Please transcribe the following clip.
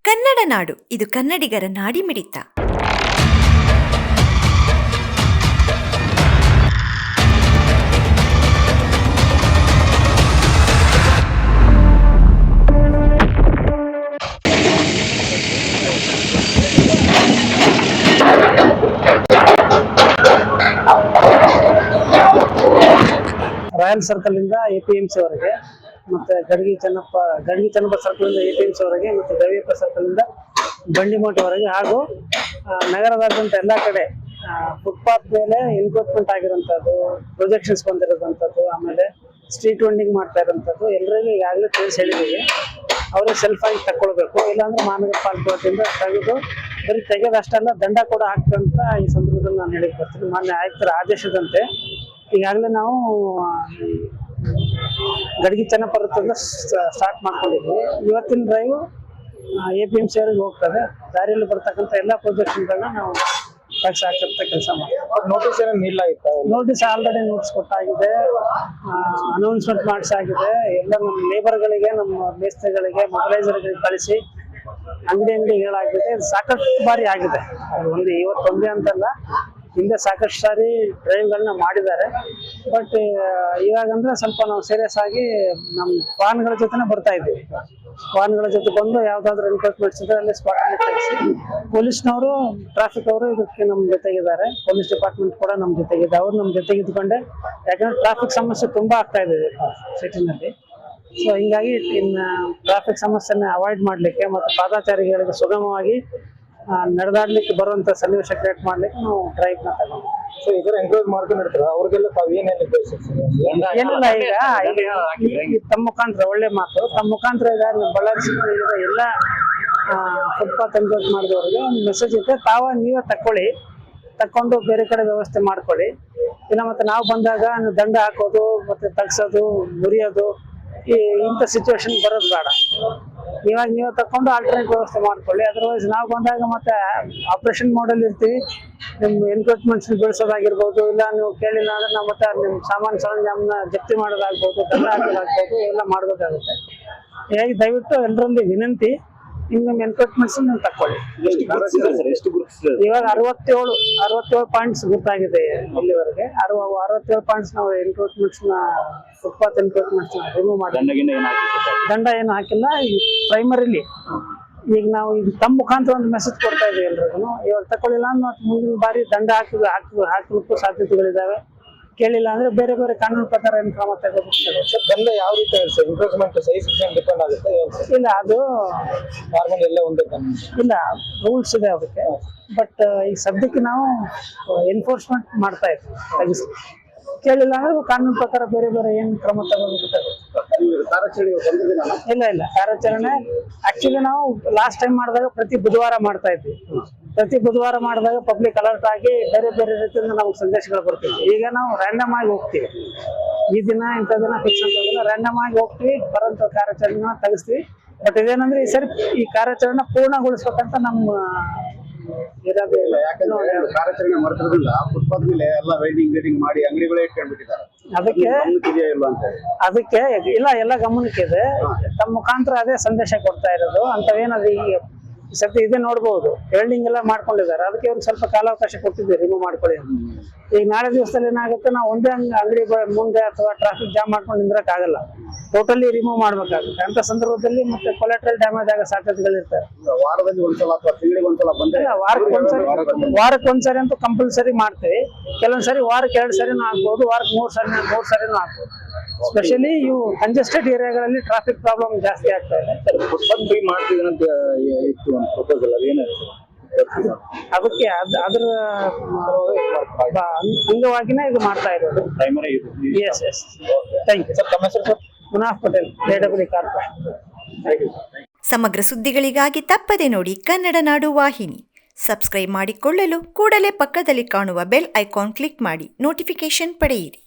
ಕನ್ನಡ ನಾಡು, ಇದು ಕನ್ನಡಿಗರ ನಾಡಿಮಿಡಿತ. Royal circle ಇಂದ APMC ವರೆಗೆ, ಮತ್ತೆ ಗಡಗಿ ಚೆನ್ನಪ್ಪ ಸರ್ಕಲ್ ಇಂದ APMC ವರೆಗೆ, ಮತ್ತೆ ಗವಿಯಪ್ಪ ಸರ್ಕಲ್ ಇಂದ ಬಂಡಿಮೋಟವರೆಗೆ ಹಾಗೂ ನಗರದಾದ್ಯಂತ ಎಲ್ಲಾ ಕಡೆ ಫುಟ್ಪಾತ್ ಮೇಲೆ ಎನ್ಕ್ರೋಚ್ಮೆಂಟ್ ಆಗಿರೋಂಥದ್ದು, ಪ್ರೊಜೆಕ್ಷನ್ಸ್ ಬಂದಿರೋದಂಥದ್ದು, ಆಮೇಲೆ ಸ್ಟ್ರೀಟ್ ವೆಂಡಿಂಗ್ ಮಾಡ್ತಾ ಇರೋಂಥದ್ದು ಎಲ್ಲರಿಗೂ ಈಗಾಗಲೇ ತಿಳಿಸಿ ಹೇಳಿದ್ದೀವಿ. ಅವರೇ ಸೆಲ್ಫ್ ಆಗಿ ತಕ್ಕೊಳ್ಬೇಕು, ಇಲ್ಲಾಂದ್ರೆ ಮಹಾನಗರ ಪಾಲಿಕೆ ವತಿಯಿಂದ ತೆಗೆದು ಬರೀ ತೆಗೆದಷ್ಟೆಲ್ಲ ದಂಡ ಕೂಡ ಹಾಕ್ತಂತ ಈ ಸಂದರ್ಭದಲ್ಲಿ ನಾನು ಹೇಳಿಕ್ ಬರ್ತೀನಿ. ಮಾನ್ಯ ಆಯುಕ್ತರ ಆದೇಶದಂತೆ ಈಗಾಗಲೇ ನಾವು ಗಡಗಿ ಚೆನ್ನಪ್ಪ ವೃತ್ತದಿಂದ ಸ್ಟಾರ್ಟ್ ಮಾಡ್ಕೊಂಡಿದ್ವಿ. ಇವತ್ತಿನ ಡ್ರೈವ್ APMC ಅವರಿಗೆ ಹೋಗ್ತದೆ. ದಾರಿಯಲ್ಲಿ ಬರ್ತಕ್ಕಂಥ ಎಲ್ಲ ಪ್ರೊಜೆಕ್ಷನ್ಗಳನ್ನ ನಾವು ಟ್ಯಾಕ್ಸ್ ಹಾಕಿರ್ತ ಕೆಲಸ ಮಾಡ್ತೀವಿ. ನೋಟಿಸ್ ಆಲ್ರೆಡಿ ನೋಟಿಸ್ ಕೊಟ್ಟಾಗಿದೆ, ಅನೌನ್ಸ್ಮೆಂಟ್ ಮಾಡಿಸಾಗಿದೆ. ಎಲ್ಲ ನಮ್ಮ ಲೇಬರ್ಗಳಿಗೆ, ನಮ್ಮ ಮೇಸ್ತ್ರಿಗಳಿಗೆ, ಮೊಬಲೈಸರ್ಗಳಿಗೆ ಕಳಿಸಿ ಅಂಗಡಿ ಹೇಳಾಗಿದೆ. ಸಾಕಷ್ಟು ಬಾರಿ ಆಗಿದೆ. ಒಂದು ಇವತ್ತೊಂದೇ ಅಂತಲ್ಲ, ಹಿಂದೆ ಸಾಕಷ್ಟು ಸಾರಿ ಡ್ರೈವ್ಗಳನ್ನ ಮಾಡಿದ್ದಾರೆ. ಬಟ್ ಇವಾಗಂದ್ರೆ ಸ್ವಲ್ಪ ನಾವು ಸೀರಿಯಸ್ ಆಗಿ ನಮ್ಮ ವಾಹನಗಳ ಜೊತೆನೆ ಬರ್ತಾ ಇದ್ದೀವಿ. ವಾಹನಗಳ ಜೊತೆ ಬಂದು ಯಾವ್ದಾದ್ರು ಎನ್ಕ್ರೋಚ್ಮೆಂಟ್ಸ್ ಇದ್ರೆ ಅಲ್ಲಿ ಸ್ಪಾಟ್ ಅಲ್ಲಿ ತೆಗಿಸಿ, ಪೊಲೀಸ್ನವರು, ಟ್ರಾಫಿಕ್ ಅವರು ಇದಕ್ಕೆ ನಮ್ಮ ಜೊತೆಗಿದ್ದಾರೆ. ಪೊಲೀಸ್ ಡಿಪಾರ್ಟ್ಮೆಂಟ್ ಕೂಡ ನಮ್ಮ ಜೊತೆಗಿದೆ. ಅವ್ರು ನಮ್ಮ ಜೊತೆಗೆ ಇದ್ಕೊಂಡೆ, ಯಾಕಂದ್ರೆ ಟ್ರಾಫಿಕ್ ಸಮಸ್ಯೆ ತುಂಬಾ ಆಗ್ತಾ ಇದೆ ಸಿಟಿನಲ್ಲಿ. ಸೊ ಹಿಂಗಾಗಿ ಇನ್ನು ಟ್ರಾಫಿಕ್ ಸಮಸ್ಯೆನ ಅವಾಯ್ಡ್ ಮಾಡ್ಲಿಕ್ಕೆ ಮತ್ತು ಪಾದಾಚಾರಿಗಳಿಗೆ ಸುಗಮವಾಗಿ ನಡೆದಾಡ್ಲಿಕ್ಕೆ ಬರುವಂತ ಸನ್ನಿವೇಶ ಕ್ರಿಯೇಟ್ ಮಾಡ್ಲಿಕ್ಕೆ ನಾವು ಡ್ರೈವ್ ನ ತಗೊಂಡು. ಸೊ ಇದರ ಎಂಕರೇಜ್ ಮಾಡ್ಕೊಂಡು ಇರ್ತಾರೆ ಅವ್ರಿಗೆಲ್ಲ ತಾವು ಏನೇನು ಏನಿಲ್ಲ, ಈಗ ತಮ್ಮ ಮುಖಾಂತರ ಒಳ್ಳೆ ಮಾತು, ತಮ್ಮ ಮುಖಾಂತರ ಈಗ ಬಳ್ಳಾರಿ ಸಿಟಿ ಎಲ್ಲ ಫುಟ್ಪಾತ್ ಎಂಕ್ರೋಚ್ ಮಾಡಿದವ್ರಿಗೆ ಒಂದು ಮೆಸೇಜ್ ಇರುತ್ತೆ. ನೀವೇ ತಕ್ಕೊಂಡು ಬೇರೆ ಕಡೆ ವ್ಯವಸ್ಥೆ ಮಾಡ್ಕೊಳ್ಳಿ. ಇಲ್ಲ ಮತ್ತೆ ನಾವು ಬಂದಾಗ ದಂಡ ಹಾಕೋದು, ಮತ್ತೆ ತಗ್ಸೋದು, ಮುರಿಯೋದು, ಇಂಥ ಸಿಚುವೇಶನ್ ಬರೋದು ಬೇಡ. ಇವಾಗ ನೀವು ತಕೊಂಡು ಆಲ್ಟರ್ನೇಟ್ ವ್ಯವಸ್ಥೆ ಮಾಡ್ಕೊಳ್ಳಿ. ಅದರ್ವೈಸ್ ನಾವು ಬಂದಾಗ ಮತ್ತೆ ಆಪರೇಷನ್ ಮೋಡಲ್ ಇರ್ತೀವಿ. ನಿಮ್ಮ ಎನ್ಕ್ರೋಚ್ಮೆಂಟ್ಸ್ ಬೆಳೆಸೋದಾಗಿರ್ಬೋದು, ಇಲ್ಲ ನೀವು ಕೇಳಿಲ್ಲ ಅಂದ್ರೆ ನಾವು ಮತ್ತೆ ನಿಮ್ಮ ಸಾಮಾನು ಸರಂಜಾಮನ್ನ ಜಪ್ತಿ ಮಾಡೋದಾಗ್ಬೋದು, ದಂಡ ಹಾಕೋದಾಗ್ಬೋದು, ಎಲ್ಲ ಮಾಡಬೇಕಾಗುತ್ತೆ. ಹೀಗಾಗಿ ದಯವಿಟ್ಟು ಎಲ್ಲರಲ್ಲಿ ವಿನಂತಿ, ನಿಮ್ಮ ಎನ್ಕ್ರೋಚ್ಮೆಂಟ್ಸ್ ನೀವು ತಕ್ಕೊಳ್ಳಿ. ಇವಾಗ 67 ಪಾಯಿಂಟ್ಸ್ ಗೊತ್ತಾಗಿದೆ ಇಲ್ಲಿವರೆಗೆ. 67 ಪಾಯಿಂಟ್ಸ್ ನಾವು ಎನ್ಕ್ರೋಚ್ಮೆಂಟ್ಸ್ ನ, ಫುಟ್ಪಾತ್ ಎನ್ಕ್ರೋಚ್ಮೆಂಟ್ಸ್ ನ ರಿಮೂವ್ ಮಾಡಿ, ದಂಡ ಏನು ಹಾಕಿಲ್ಲ. ಈ ಪ್ರೈಮರಿಲಿ ಈಗ ನಾವು ತಮ್ಮ ಮುಖಾಂತರ ಒಂದು ಮೆಸೇಜ್ ಕೊಡ್ತಾ ಇದ್ದೀವಿ ಎಲ್ರಿಗೂ. ಇವಾಗ ತಕೊಳ್ಳಿಲ್ಲ ಅಂದ್ರೆ ಮುಂದಿನ ಬಾರಿ ದಂಡ ಹಾಕಲಿಕ್ಕೂ ಸಾಧ್ಯತೆಗಳಿದಾವೆ. ಕೇಳಿಲ್ಲ ಅಂದ್ರೆ ಬೇರೆ ಬೇರೆ ಕಾನೂನು ಪ್ರಕಾರ ಏನು ಕ್ರಮ ತಗೋಬೇಕು. ದಂಡ ಯಾವ ರೀತಿ ಎನ್ಕ್ರೋಚ್ಮೆಂಟ್ ಸೈಜ್ ಡಿಪೆಂಡ್ ಆಗುತ್ತೆ? ಇಲ್ಲ, ಅದು ನಾರ್ಮಲ್ ಎಲ್ಲ ಒಂದೇ ಇಲ್ಲ, ರೂಲ್ಸ್ ಇದೆ ಅದಕ್ಕೆ. ಬಟ್ ಈಗ ಸದ್ಯಕ್ಕೆ ನಾವು ಎನ್ಫೋರ್ಸ್ಮೆಂಟ್ ಮಾಡ್ತಾ ಇದ್ದೀವಿ. ತೆಗಿಸಿ ಕೇಳಿಲ್ಲ ಅಂದ್ರೆ ಕಾನೂನು ಪ್ರಕಾರ ಬೇರೆ ಬೇರೆ ಏನ್ ಕ್ರಮ ತಗೋಬೇಕು. ಇಲ್ಲ, ಕಾರ್ಯಾಚರಣೆ ಆಕ್ಚುಲಿ ನಾವು ಲಾಸ್ಟ್ ಟೈಮ್ ಮಾಡಿದಾಗ ಪ್ರತಿ ಬುಧವಾರ ಮಾಡ್ತಾ ಇದ್ವಿ. ಪ್ರತಿ ಬುಧವಾರ ಮಾಡಿದಾಗ ಪಬ್ಲಿಕ್ ಅಲರ್ಟ್ ಆಗಿ ಬೇರೆ ಬೇರೆ ರೀತಿಯಿಂದ ನಮ್ಗೆ ಸಂದೇಶಗಳು ಬರ್ತೀವಿ. ಈಗ ನಾವು ರ್ಯಾಂಡಮ್ ಆಗಿ ಹೋಗ್ತೀವಿ. ಈ ದಿನ ಇಂಥ ದಿನ ಫಿಕ್ಸ್ ಅಂತದಲ್ಲ, ರ್ಯಾಂಡಮ್ ಆಗಿ ಹೋಗ್ತೀವಿ, ಬರೋಂಥ ಕಾರ್ಯಾಚರಣೆ ತೆಗಿಸ್ತೀವಿ. ಬಟ್ ಇದೇನಂದ್ರೆ ಈ ಸರಿ ಈ ಕಾರ್ಯಾಚರಣೆ ಪೂರ್ಣಗೊಳಿಸ್ಬೇಕಂತ ನಮ್ಮ ಕಾರ್ಯಾಚರಣೆ ಮಾಡ್ತಿರೋದ್ರಿಂದ ಫುಟ್ಪಾತ್ ಮೇಲೆ ಎಲ್ಲ ರೈಡಿಂಗ್ ಮಾಡಿ ಅಂಗಡಿಗಳೇ ಇಟ್ಕೊಂಡ್ಬಿಟ್ಟಿದ್ದಾರೆ. ಅದಕ್ಕೆ ಇಲ್ಲ, ಎಲ್ಲ ಗಮನಕ್ಕಿದೆ. ತಮ್ಮ ಮುಖಾಂತರ ಅದೇ ಸಂದೇಶ ಕೊಡ್ತಾ ಇರೋದು. ಅಂತವೇನದು ಈಗ ಸದ್ಯ ಇದೇ ನೋಡ್ಬೋದು, ವೆಲ್ಡಿಂಗ್ ಎಲ್ಲ ಮಾಡ್ಕೊಂಡಿದ್ದಾರೆ. ಅದಕ್ಕೆ ಅವ್ರಿಗೆ ಸ್ವಲ್ಪ ಕಾಲಾವಕಾಶ ಕೊಟ್ಟಿದ್ದೀವಿ, ರಿಮೂವ್ ಮಾಡ್ಕೊಳ್ಳಿ. ಈಗ ನಾಳೆ ದಿವಸದಲ್ಲಿ ಏನಾಗುತ್ತೆ, ನಾವು ಒಂದೇ ಅಂಗಡಿ ಮುಂದೆ ಅಥವಾ ಟ್ರಾಫಿಕ್ ಜಾಮ್ ಮಾಡ್ಕೊಂಡು ನಿಂದ್ರಕ್ಕಾಗಲ್ಲ, ಟೋಟಲಿ ರಿಮೂವ್ ಮಾಡ್ಬೇಕಾಗುತ್ತೆ. ಅಂತ ಸಂದರ್ಭದಲ್ಲಿ ಮತ್ತೆ ಕೊಲೆಟ್ರಲ್ ಡ್ಯಾಮೇಜ್ ಆಗೋ ಸಾಧ್ಯತೆಗಳಿರ್ತವೆ. ವಾರದಲ್ಲಿ ಒಂದ್ಸಲ ಅಥವಾ ತಿಂಗಳಿಗೆ ಒಂದ್ಸಲ ಬಂದ್ರೆ, ವಾರಕ್ಕೆ ಒಂದ್ಸರಿ ಅಂತೂ ಕಂಪಲ್ಸರಿ ಮಾಡ್ತೀವಿ. ಕೆಲವೊಂದ್ಸರಿ ವಾರಕ್ಕೆ 2 ಸರಿನೂ ಆಗ್ಬೋದು, ವಾರಕ್ಕೆ 3 ಸರಿನೂ ಆಗ್ಬೋದು. ಸ್ಪೆಷಲಿ ಇವು ಕಂಜೆಸ್ಟೆಡ್ ಏರಿಯಾಗಳಲ್ಲಿ ಟ್ರಾಫಿಕ್ ಪ್ರಾಬ್ಲಮ್ ಜಾಸ್ತಿ ಆಗ್ತಾ ಇದೆ. ಅದಕ್ಕೆ ಅದ್ರ ಅಂಗವಾಗಿನೇ ಇದು ಮಾಡ್ತಾ ಇರೋದು. Yes thank you sir. Munaf Patel, JW corporation. ಸಮಗ್ರ ಸುದ್ದಿಗಳಿಗಾಗಿ ತಪ್ಪದೆ ನೋಡಿ ಕನ್ನಡ ನಾಡು ವಾಹಿನಿ. ಸಬ್ಸ್ಕ್ರೈಬ್ ಮಾಡಿಕೊಳ್ಳಲು ಕೂಡಲೇ ಪಕ್ಕದಲ್ಲಿ ಕಾಣುವ ಬೆಲ್ ಐಕಾನ್ ಕ್ಲಿಕ್ ಮಾಡಿ ನೋಟಿಫಿಕೇಶನ್ ಪಡೆಯಿರಿ.